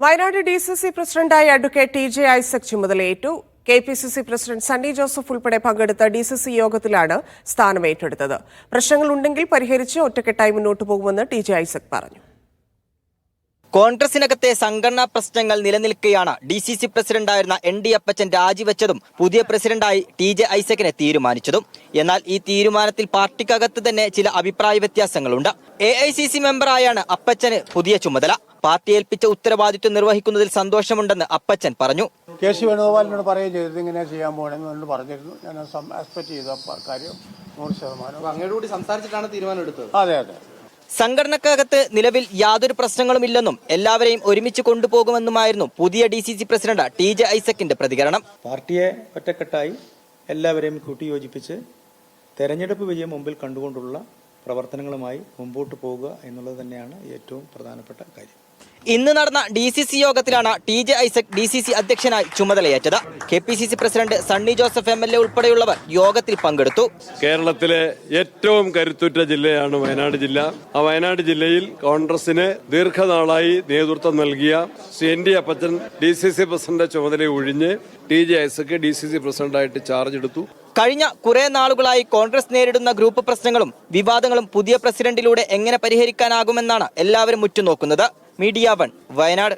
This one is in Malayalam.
വയനാട് DCC പ്രസിഡന്റായി അഡ്വക്കേറ്റ് TJ ഐസക് ചുമതലയേറ്റു. KPCC പ്രസിഡന്റ് സണ്ണി ജോസഫ് ഉൾപ്പെടെ പങ്കെടുത്ത DCC യോഗത്തിലാണ് സ്ഥാനം ഏറ്റെടുത്തത്. പ്രശ്നങ്ങളുണ്ടെങ്കിൽ പരിഹരിച്ച് ഒറ്റക്കെട്ടായി മുന്നോട്ടു പോകുമെന്ന് TJ ഐസക് പറഞ്ഞു. കോൺഗ്രസിനകത്തെ സംഘടനാ പ്രശ്നങ്ങൾ നിലനിൽക്കെയാണ് DCC പ്രസിഡന്റായിരുന്ന ND അപ്പച്ചൻ രാജിവെച്ചതും പുതിയ പ്രസിഡന്റായി TJ ഐസക്കിനെ തീരുമാനിച്ചതും. എന്നാൽ ഈ തീരുമാനത്തിൽ പാർട്ടിക്കകത്ത് തന്നെ ചില അഭിപ്രായ വ്യത്യാസങ്ങളുണ്ട്. AICC മെമ്പറായാണ് അപ്പച്ചന് പുതിയ ചുമതല. പാർട്ടി ഏൽപ്പിച്ച ഉത്തരവാദിത്വം നിർവഹിക്കുന്നതിൽ സന്തോഷമുണ്ടെന്ന് അപ്പച്ചൻ പറഞ്ഞു. KC വേണുഗോപാലിനോട് പറയുകയും ചെയ്തത് ഇങ്ങനെ ചെയ്യാൻ പോകണമെന്ന് പറഞ്ഞിരുന്നു. ഞാൻ എക്സ്പെക്ട് ചെയ്ത കാര്യം 100%. അങ്ങയോട് കൂടി സംസാരിച്ചിട്ടാണ് തീരുമാനം എടുത്തത്. അതെ. സംഘടനക്കകത്ത് നിലവിൽ യാതൊരു പ്രശ്നങ്ങളുമില്ലെന്നും എല്ലാവരെയും ഒരുമിച്ച് കൊണ്ടുപോകുമെന്നുമായിരുന്നു പുതിയ DCC പ്രസിഡന്റ് TJ ഐസക്കിന്റെ പ്രതികരണം. പാർട്ടിയെ ഒറ്റക്കെട്ടായി എല്ലാവരെയും കൂട്ടിയോജിപ്പിച്ച് തെരഞ്ഞെടുപ്പ് വിജയം മുമ്പിൽ കണ്ടുകൊണ്ടുള്ള പ്രവർത്തനങ്ങളുമായി മുമ്പോട്ട് പോകുക എന്നുള്ളത് തന്നെയാണ് ഏറ്റവും പ്രധാനപ്പെട്ട കാര്യം. ഇന്ന് നടന്ന DCC യോഗത്തിലാണ് TJ ഐസക് DCC അധ്യക്ഷനായി ചുമതലയേറ്റത്. KPCC president Sunny Joseph MLA ഉൾപ്പെടെയുള്ളവർ യോഗത്തിൽ പങ്കെടുത്തു. കേരളത്തിലെ ഏറ്റവും കരുത്തുറ്റ ജില്ലയാണ് വയനാട് ജില്ല. ആ വയനാട് ജില്ലയിൽ കോൺഗ്രസിന് ദീർഘനാളായി നേതൃത്വം നൽകിയ ND അപ്പച്ചൻ DCC പ്രസിഡന്റ് ചുമതല ഒഴിഞ്ഞ് TJ ഐസക് DCC പ്രസിഡന്റായിട്ട് ചാർജ് എടുത്തു. കഴിഞ്ഞ കുറെ നാളുകളായി കോൺഗ്രസ് നേരിടുന്ന ഗ്രൂപ്പ് പ്രശ്നങ്ങളും വിവാദങ്ങളും പുതിയ പ്രസിഡന്റിലൂടെ എങ്ങനെ പരിഹരിക്കാനാകുമെന്നാണ് എല്ലാവരും ഉറ്റുനോക്കുന്നത്. മീഡിയ 1 വയനാട്.